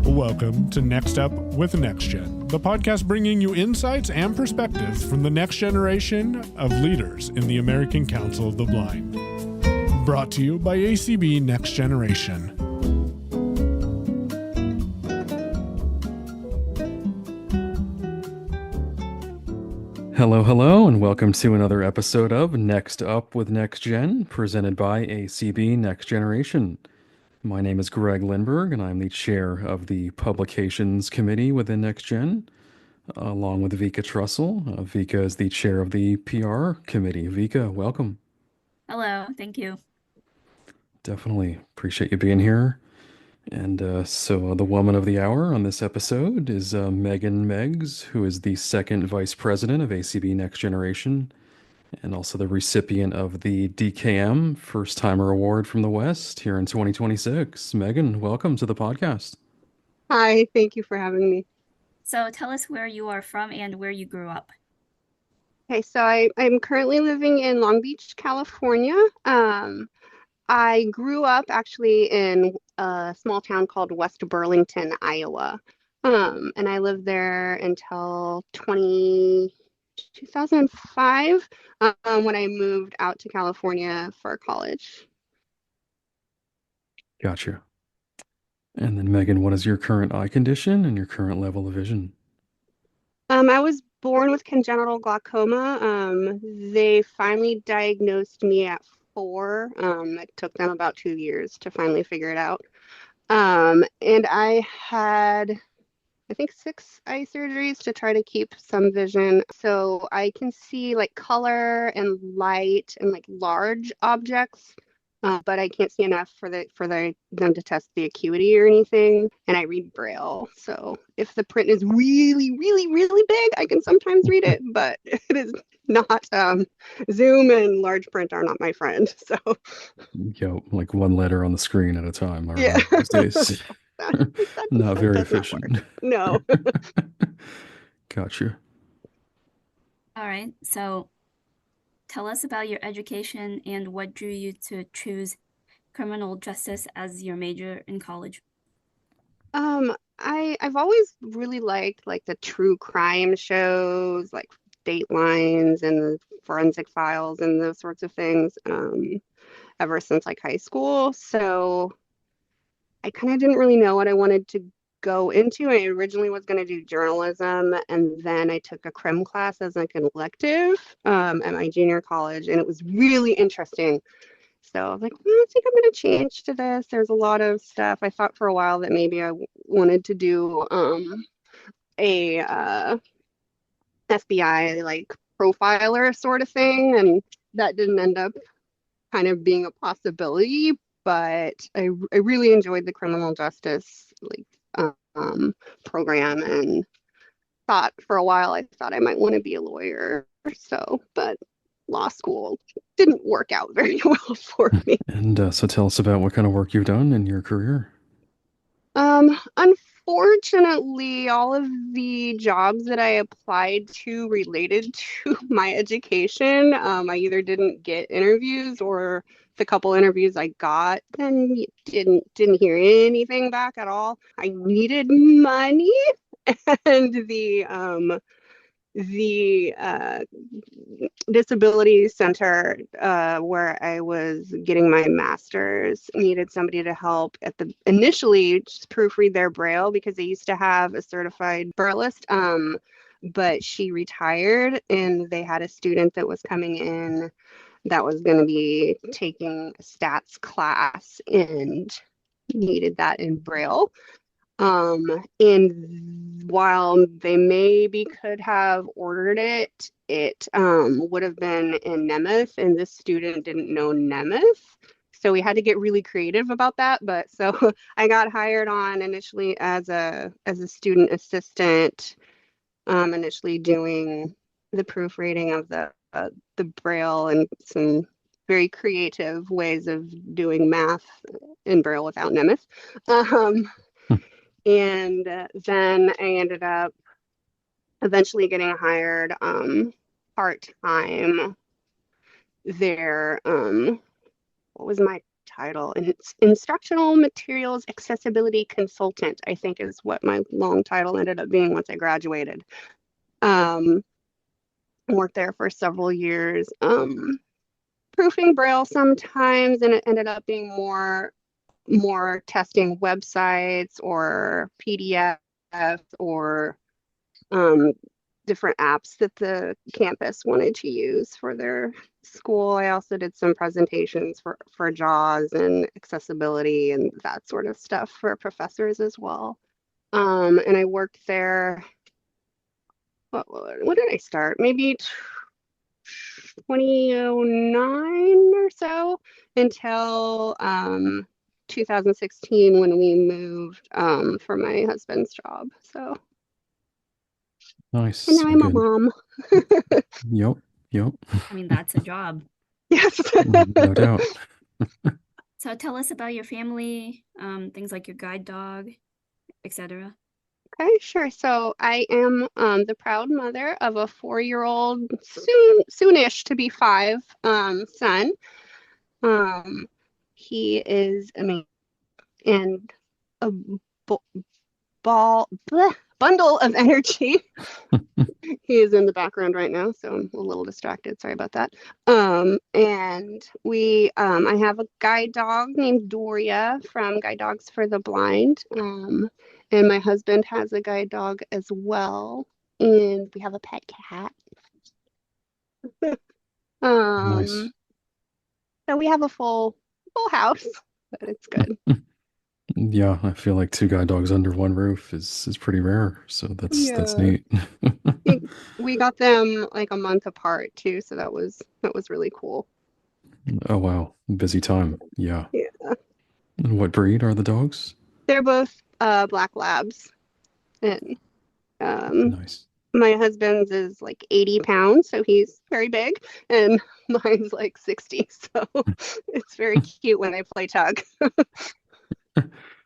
Welcome to Next Up with NextGen, the podcast bringing you insights and perspectives from the next generation of leaders in the American Council of the Blind. Brought to you by ACB Next Generation. Hello, and welcome to another episode of Next Up with NextGen, presented by ACB Next Generation. My name is Greg Lindberg, and I'm the chair of the Publications Committee within NextGen, along with Vika Trussell. Vika is the chair of the PR Committee. Vika, welcome. Hello, thank you. Definitely appreciate you being here. And so the woman of the hour on this episode is Megan Meigs, who is the second vice president of ACB Next Generation, and also the recipient of the DKM First-Timer Award from the West here in 2026. Megan, welcome to the podcast. Hi, thank you for having me. So tell us where you are from and where you grew up. Okay, so I'm currently living in Long Beach, California. I grew up actually in a small town called West Burlington, Iowa. And I lived there until 2005, when I moved out to California for college. Gotcha. And then Megan, what is your current eye condition and your current level of vision? I was born with congenital glaucoma. They finally diagnosed me at 4. It took them about 2 years to finally figure it out. And I had, I think, 6 eye surgeries to try to keep some vision. So I can see like color and light and like large objects, but I can't see enough for them to test the acuity or anything. And I read Braille. So if the print is really, really, really big, I can sometimes read it, but it is not, Zoom and large print are not my friend. So Like one letter on the screen at a time. yeah. These days. Not very efficient. No. Gotcha. All right, so tell us about your education and what drew you to choose criminal justice as your major in college. I've always really liked like the true crime shows, like Datelines and the Forensic Files and those sorts of things, ever since like high school. So I kind of didn't really know what I wanted to go into. I originally was going to do journalism, and then I took a crim class as like an elective at my junior college, and it was really interesting. So I was like, well, I think I'm going to change to this. There's a lot of stuff. I thought for a while that maybe I wanted to do a FBI like profiler sort of thing, and that didn't end up kind of being a possibility. But I really enjoyed the criminal justice like program, and thought for a while I thought I might want to be a lawyer. So, but law school didn't work out very well for me. And so tell us about what kind of work you've done in your career. Unfortunately, all of the jobs that I applied to related to my education, I either didn't get interviews, or the couple interviews I got, then didn't hear anything back at all. I needed money, and the disability center where I was getting my master's needed somebody to help initially just proofread their Braille, because they used to have a certified Brailleist, but she retired, and they had a student that was coming in that was going to be taking a stats class and needed that in Braille. And while they maybe could have ordered it, it would have been in Nemeth, and this student didn't know Nemeth. So we had to get really creative about that. But so I got hired on initially as a student assistant, initially doing the proofreading of the Braille and some very creative ways of doing math in Braille without Nemeth. And then I ended up eventually getting hired part-time there. What was my title, and it's Instructional Materials Accessibility Consultant, I think is what my long title ended up being once I graduated. Worked there for several years, proofing Braille sometimes, and it ended up being more testing websites or PDFs or different apps that the campus wanted to use for their school. I also did some presentations for JAWS and accessibility and that sort of stuff for professors as well. And I worked there, what did I start? Maybe 2009 or so until 2016 when we moved for my husband's job. So Nice. and now I'm a Good. mom. Yep. I mean, that's a job. Yes. No doubt. So tell us about your family, things like your guide dog, etc. Okay, sure. So I am the proud mother of a 4-year-old, soonish to be 5, son. He is amazing and a bundle of energy. He is in the background right now, so I'm a little distracted. Sorry about that. And we, I have a guide dog named Doria from Guide Dogs for the Blind. And my husband has a guide dog as well. And we have a pet cat. Nice. So we have a full house, but it's good. Yeah, I feel like 2 guide dogs under one roof is pretty rare. So that's Yeah. neat. We got them like a month apart too, so that was really cool. Oh wow, busy time. Yeah. Yeah. And what breed are the dogs? They're both black labs, and Nice. my husband's is like 80 pounds, so he's very big, and mine's like 60, so it's very cute when they play tug.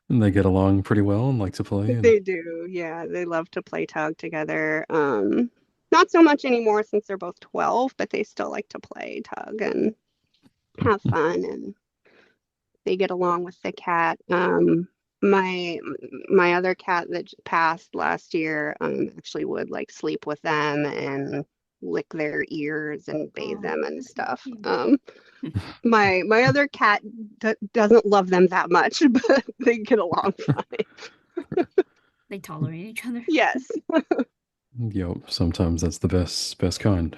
And they get along pretty well and like to play. And... They do, yeah. They love to play tug together. Not so much anymore since they're both 12, but they still like to play tug and have fun, and they get along with the cat. My other cat that passed last year actually would like sleep with them and lick their ears and bathe them and stuff. My other cat doesn't love them that much, but they get along fine. They tolerate each other. Yes. Yep, sometimes that's the best kind.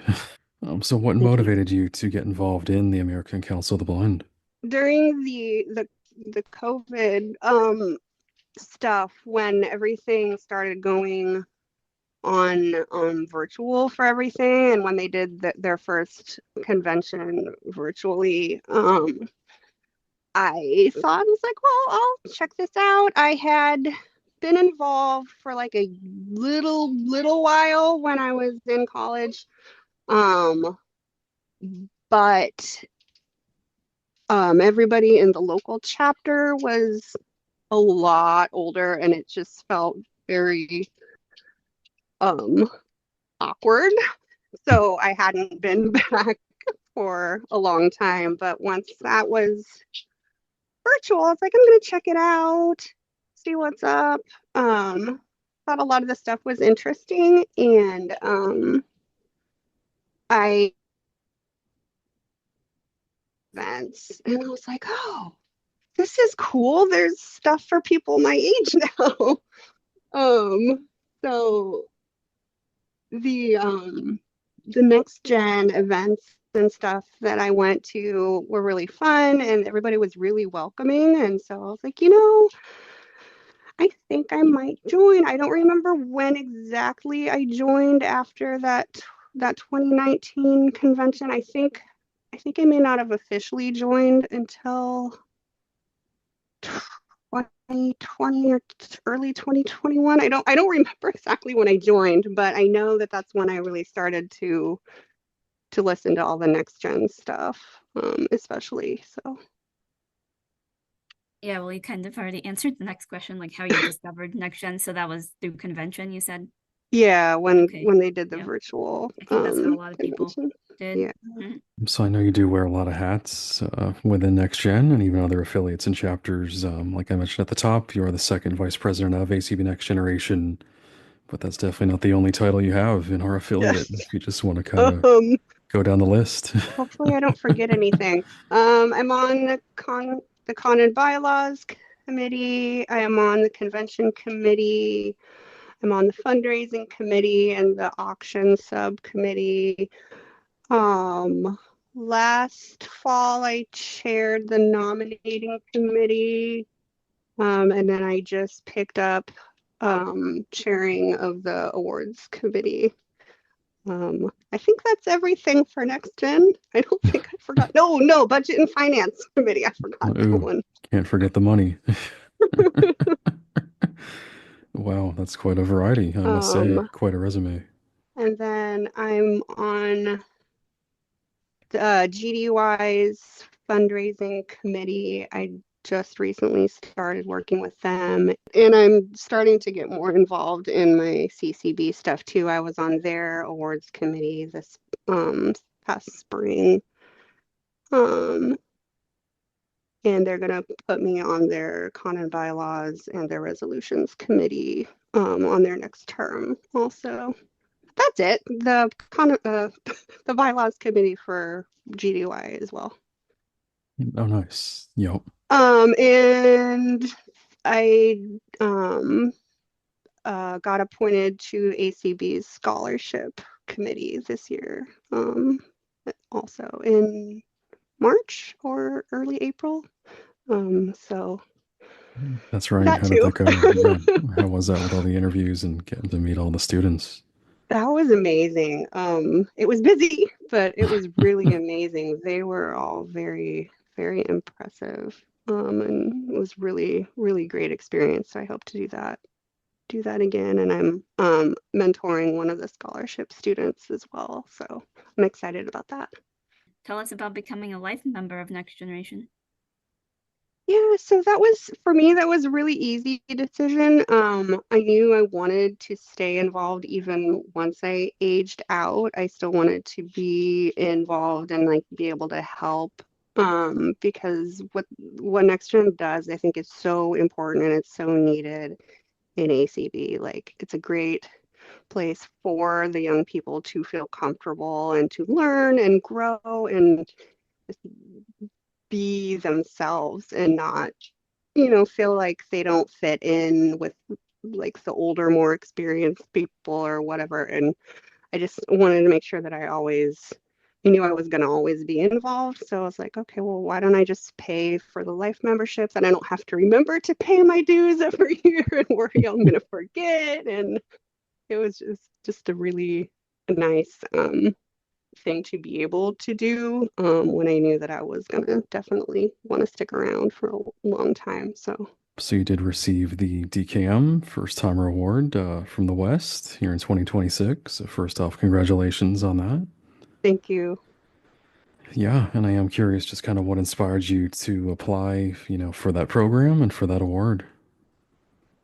So what motivated you to get involved in the American Council of the Blind? During the COVID stuff, when everything started going on virtual for everything, and when they did their first convention virtually, I thought, I was like, well, I'll check this out. I had been involved for like a little while when I was in college, but everybody in the local chapter was a lot older, and it just felt very awkward. So I hadn't been back for a long time, but once that was virtual, I was like, I'm gonna check it out, see what's up. Thought a lot of the stuff was interesting, and I events, and I was like, oh, this is cool. There's stuff for people my age now. So the NextGen events and stuff that I went to were really fun, and everybody was really welcoming. And so I was like, I think I might join. I don't remember when exactly I joined after that 2019 convention. I think I may not have officially joined until 2020 or early 2021. I don't remember exactly when I joined, but I know that that's when I really started to listen to all the NextGen stuff, especially. So Yeah, well, you kind of already answered the next question, like how you discovered NextGen. So that was through convention, you said? yeah, when Okay. they did the Yeah. virtual I think that's how a lot of people convention. did. Yeah. Mhm. So I know you do wear a lot of hats within NextGen and even other affiliates and chapters. Like I mentioned at the top, you are the second vice president of ACB Next Generation, but that's definitely not the only title you have in our affiliate. Yes. If you just want to kind of Um, go down the list. Hopefully I don't forget anything. I'm on the Con and Bylaws committee. I am on the convention committee. I'm on the fundraising committee and the auction subcommittee. Last fall I chaired the nominating committee. And then I just picked up chairing of the awards committee. I think that's everything for NextGen. I don't think I forgot. No, budget and finance committee. I forgot that Ooh, one. can't forget the money. Wow, that's quite a variety, I must say. Quite a resume. And then I'm on the GDY's fundraising committee. I just recently started working with them, and I'm starting to get more involved in my CCB stuff too. I was on their awards committee this past spring. And they're gonna put me on their con and bylaws and their resolutions committee on their next term also. That's it. The bylaws committee for GDY as well. Oh, nice. Yep. And I got appointed to ACB's scholarship committee this year, also in March or early April. So That's right. that How did too. that go? Yeah. How was that with all the interviews and getting to meet all the students? That was amazing. It was busy, but it was really amazing. They were all very, very impressive. And it was really, really great experience. So I hope to do that again. And I'm mentoring one of the scholarship students as well. So I'm excited about that. Tell us about becoming a life member of Next Generation. Yeah, so that was for me, that was a really easy decision. I knew I wanted to stay involved even once I aged out. I still wanted to be involved and like be able to help. Because what NextGen does, I think is so important and it's so needed in ACB. Like it's a great place for the young people to feel comfortable and to learn and grow and be themselves and not, feel like they don't fit in with like the older, more experienced people or whatever. And I just wanted to make sure that I knew I was going to always be involved. So I was like, okay, well, why don't I just pay for the life membership and I don't have to remember to pay my dues every year and worry I'm going to forget. And it was just a really nice thing to be able to do when I knew that I was gonna definitely want to stick around for a long time. So So you did receive the DKM First-Timer Award from the West here in 2026. So first off, congratulations on that. thank you. Yeah, and I am curious just kind of what inspired you to apply, for that program and for that award.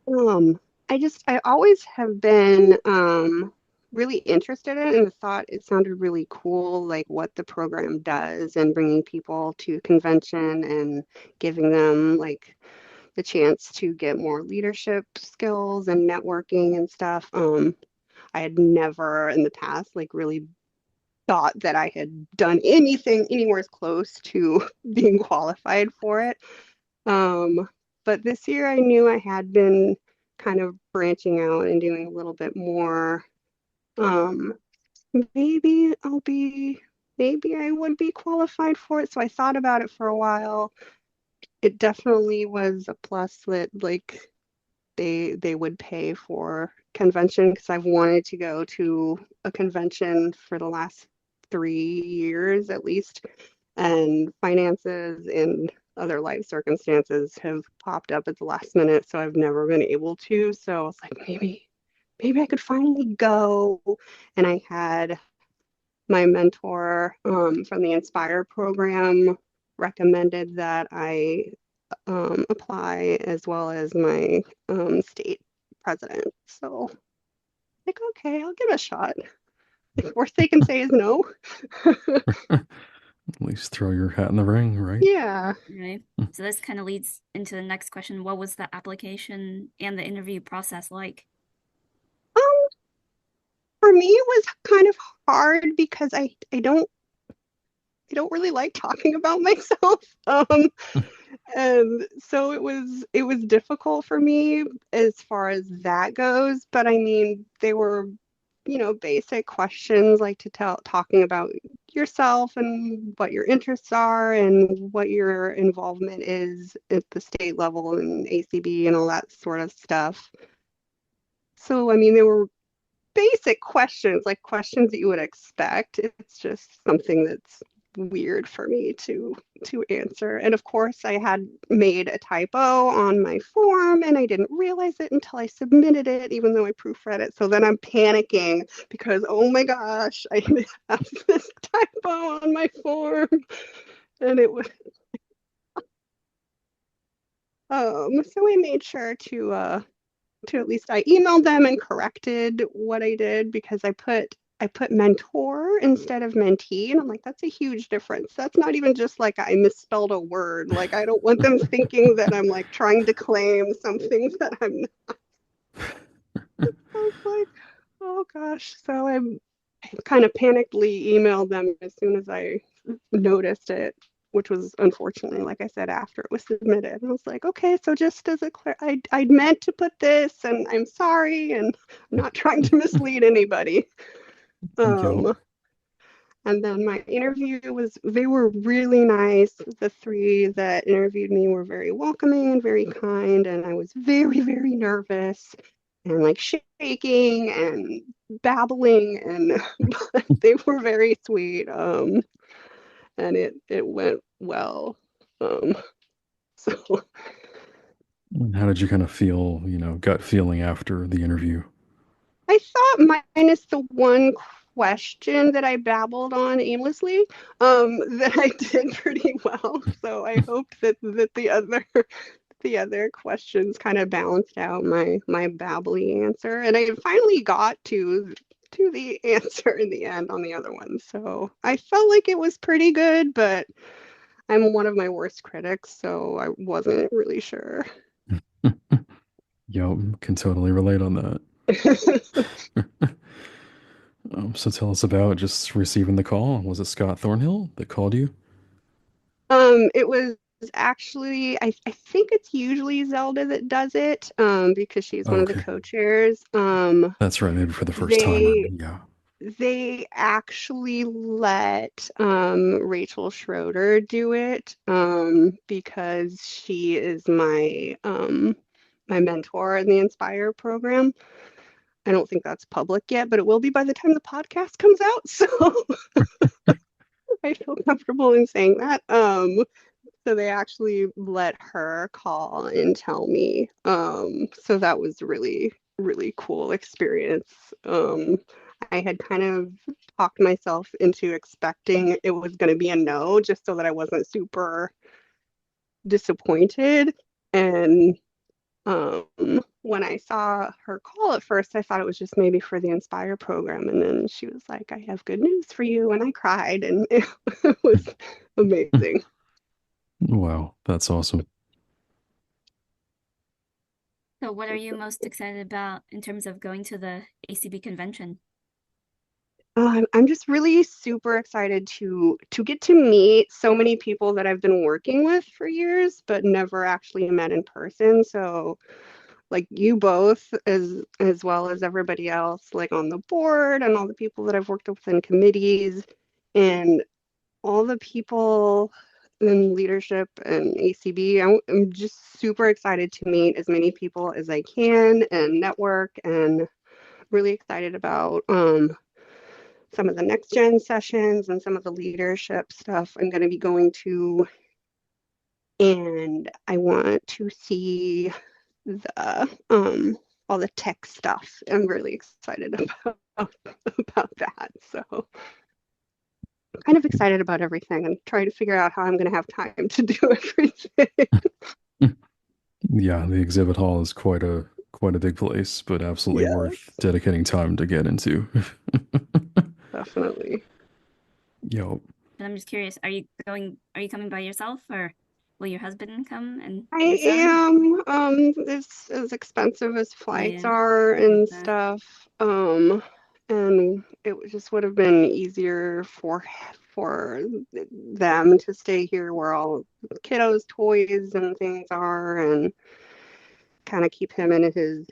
Um, I always have been really interested in it and thought it sounded really cool, like what the program does and bringing people to convention and giving them like the chance to get more leadership skills and networking and stuff. I had never in the past like really thought that I had done anything anywhere as close to being qualified for it. But this year I knew I had been kind of branching out and doing a little bit more. Um, maybe maybe I would be qualified for it. So I thought about it for a while. It definitely was a plus that like they would pay for convention because I've wanted to go to a convention for the last 3 years at least, and finances and other life circumstances have popped up at the last minute, so I've never been able to. So I was like, maybe I could finally go. And I had my mentor from the Inspire program recommended that I apply as well as my state president. So like, okay, I'll give it a shot. The worst they can say is no. At least throw your hat in the ring, right? Yeah. Right. So this kind of leads into the next question. What was the application and the interview process like? Um, for me, it was kind of hard because I don't really like talking about myself. And so it was difficult for me as far as that goes. But I mean, they were, basic questions like talking about yourself and what your interests are and what your involvement is at the state level and ACB and all that sort of stuff. So I mean, they were basic questions, like questions that you would expect. It's just something that's weird for me to answer. And of course, I had made a typo on my form and I didn't realize it until I submitted it, even though I proofread it. So then I'm panicking because, oh my gosh, I have this typo on my form. And it was so I made sure to at least I emailed them and corrected what I did because I put mentor instead of mentee, and I'm like, that's a huge difference. That's not even just like I misspelled a word. Like I don't want them thinking that I'm like trying to claim something that I'm not. I was like, oh gosh. So I kind of panickedly emailed them as soon as I noticed it, which was unfortunately, like I said, after it was submitted. And I was like, okay, so just as a clear, I meant to put this, and I'm sorry, and I'm not trying to mislead anybody. Yep. And then my interview they were really nice. The three that interviewed me were very welcoming and very kind. And I was very, very nervous and like shaking and babbling. And but they were very sweet. And it went well. So And how did you kind of feel, gut feeling after the interview? I thought minus the one question that I babbled on aimlessly, that I did pretty well. So I hoped that the other questions kind of balanced out my babbly answer, and I finally got to the answer in the end on the other one. So I felt like it was pretty good, but I'm one of my worst critics, so I wasn't really sure. Yep, can totally relate on that. So tell us about just receiving the call. Was it Scott Thornhill that called you? It was actually I think it's usually Zelda that does it, because she's one of the Okay, co-chairs. that's right. Maybe for the first timer. They Yeah. they actually let Rachel Schroeder do it, because she is my mentor in the Inspire program. I don't think that's public yet, but it will be by the time the podcast comes out. So I feel comfortable in saying that. So they actually let her call and tell me. So that was really, really cool experience. I had kind of talked myself into expecting it was going to be a no, just so that I wasn't super disappointed. And when I saw her call at first, I thought it was just maybe for the Inspire program. And then she was like, I have good news for you. And I cried, and it was amazing. Wow, that's awesome. So what are you most excited about in terms of going to the ACB convention? I'm just really super excited to get to meet so many people that I've been working with for years, but never actually met in person. So like you both, as well as everybody else, like on the board and all the people that I've worked with in committees and all the people in leadership and ACB. I'm just super excited to meet as many people as I can and network, and really excited about some of the next gen sessions and some of the leadership stuff I'm going to be going to. And I want to see the all the tech stuff. I'm really excited about that. So I'm kind of excited about everything and trying to figure out how I'm going to have time to do everything. Yeah, the exhibit hall is quite a big place, but absolutely Yeah. worth dedicating time to get into. definitely. Yo, But I'm just curious, are you coming by yourself, or will your husband come and I your son? am. It's as expensive as flights Yeah, are I get and that. stuff. And just would have been easier for them to stay here where all the kiddos' toys and things are, and kind of keep him in his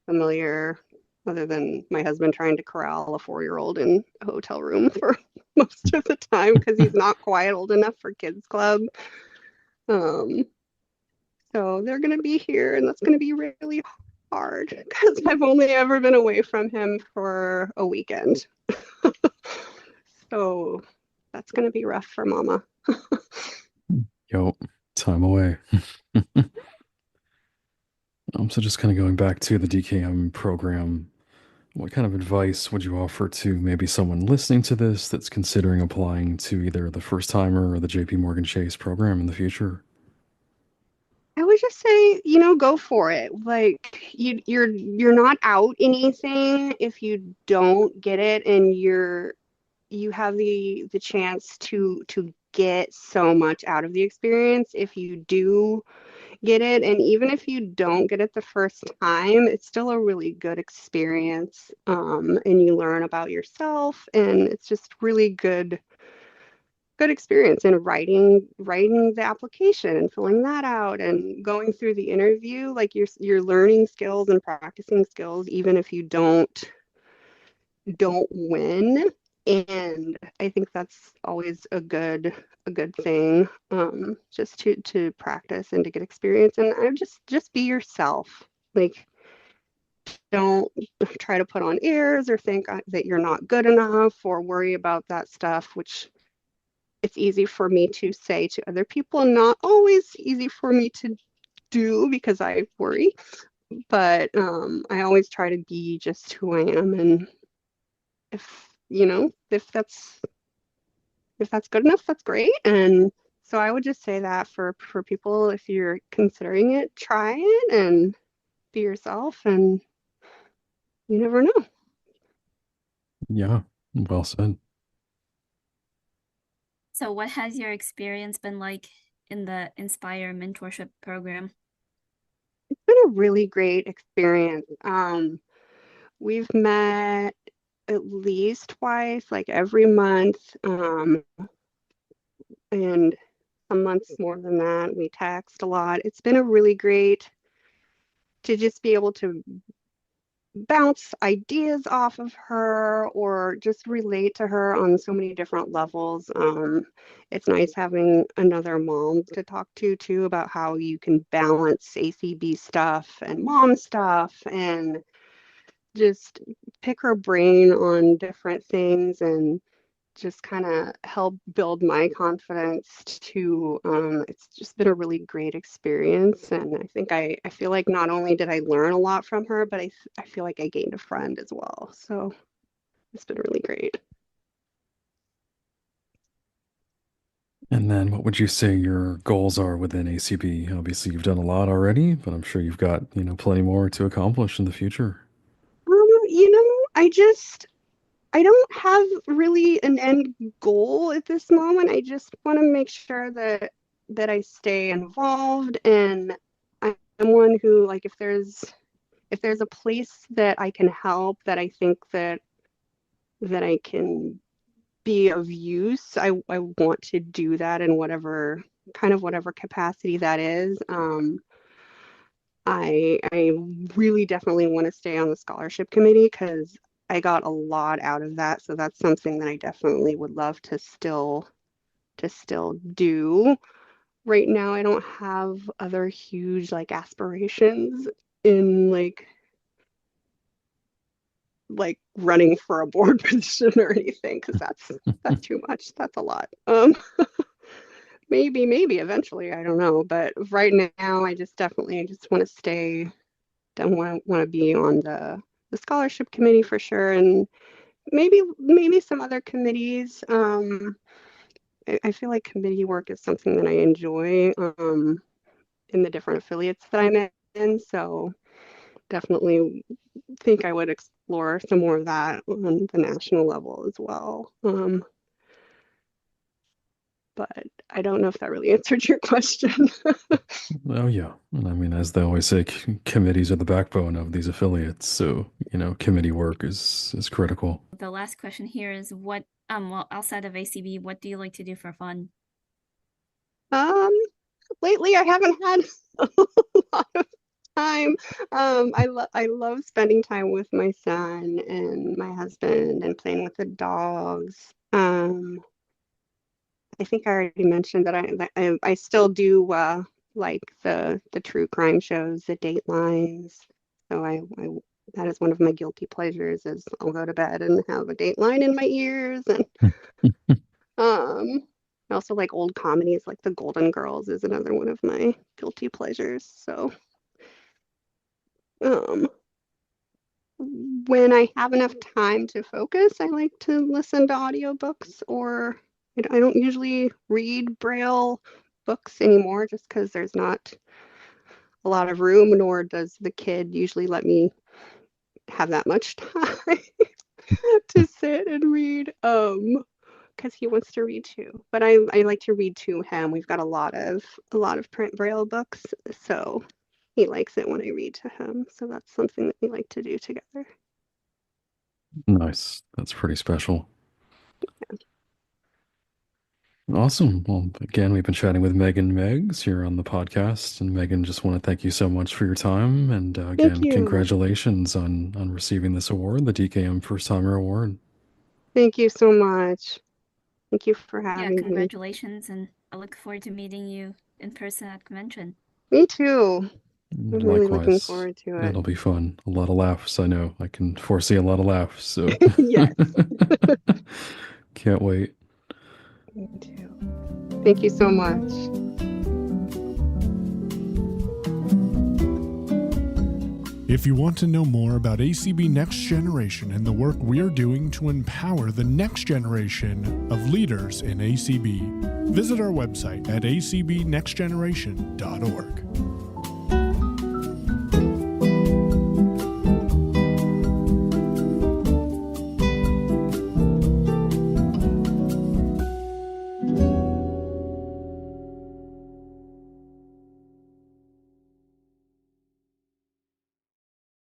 familiar, other than my husband trying to corral a 4-year-old in a hotel room for most of the time because he's not quite old enough for kids club. Um, so they're gonna be here, and that's gonna be really hard because I've only ever been away from him for a weekend. So that's gonna be rough for Mama. yo, time away. So just kind of going back to the DKM program, what kind of advice would you offer to maybe someone listening to this that's considering applying to either the first timer or the JP Morgan Chase program in the future? I would just say, go for it. Like you're not out anything if you don't get it, and you have the chance to get so much out of the experience if you do get it. And even if you don't get it the first time, it's still a really good experience. And you learn about yourself, and it's just really good experience in writing the application and filling that out and going through the interview. Like you're learning skills and practicing skills even if you don't win. And I think that's always a good thing, just to practice and to get experience. And I just be yourself. Like, don't try to put on airs or think that you're not good enough or worry about that stuff, which it's easy for me to say to other people, not always easy for me to do because I worry. But I always try to be just who I am, and if if that's good enough, that's great. And so I would just say that for people, if you're considering it, try it and be yourself, and you never know. Yeah, well said. So what has your experience been like in the Inspire mentorship program? It's been a really great experience. We've met at least twice, like every month, and some months more than that. We text a lot. It's been a really great to just be able to bounce ideas off of her or just relate to her on so many different levels. It's nice having another mom to talk to too about how you can balance ACB stuff and mom stuff, and just pick her brain on different things and just kind of help build my confidence too. It's just been a really great experience. And I think I feel like not only did I learn a lot from her, but I feel like I gained a friend as well. So it's been really great. And then what would you say your goals are within ACB? Obviously, you've done a lot already, but I'm sure you've got, plenty more to accomplish in the future. I don't have really an end goal at this moment. I just want to make sure that I stay involved, and I'm one who, like, if there's a place that I can help, that I think that I can be of use, I want to do that in whatever capacity that is. I really definitely want to stay on the scholarship committee because I got a lot out of that. So that's something that I definitely would love to still do. Right now, I don't have other huge like aspirations in like running for a board position or anything, because that's too much. That's a lot. Maybe eventually, I don't know. But right now, I just want to stay. Don't want to be on the scholarship committee for sure, and maybe some other committees. I feel like committee work is something that I enjoy in the different affiliates that I'm in. So definitely think I would explore some more of that on the national level as well. But I don't know if that really answered your question. Oh yeah, and I mean, as they always say, committees are the backbone of these affiliates. So committee work is critical. The last question here is what well, outside of ACB, what do you like to do for fun? Lately I haven't had a lot of time. I love spending time with my son and my husband and playing with the dogs. I think I already mentioned that I still do like the true crime shows, the Datelines. So I that is one of my guilty pleasures is I'll go to bed and have a Dateline in my ears and I also like old comedies like The Golden Girls is another one of my guilty pleasures. So when I have enough time to focus, I like to listen to audiobooks or I don't usually read Braille books anymore just because there's not a lot of room, nor does the kid usually let me have that much time to sit and read because he wants to read too. But I like to read to him. We've got a lot of print Braille books, so he likes it when I read to him. So that's something that we like to do together. Nice. That's pretty special. Yeah. Awesome. Well, again, we've been chatting with Megan Meigs here on the podcast, and Megan, just want to thank you so much for your time, and again, you. congratulations on receiving this award, the DKM First-Timer Award. Thank you so much. Thank you for having me. Congratulations, and I look forward to meeting you in person at convention. Me too. I'm really looking Likewise. forward to it. It'll be fun. A lot of laughs. I know. I can foresee a lot of laughs. So Yes. Can't wait. Me too. Thank you so much. If you want to know more about ACB Next Generation and the work we're doing to empower the next generation of leaders in ACB, visit our website at acbnextgeneration.org.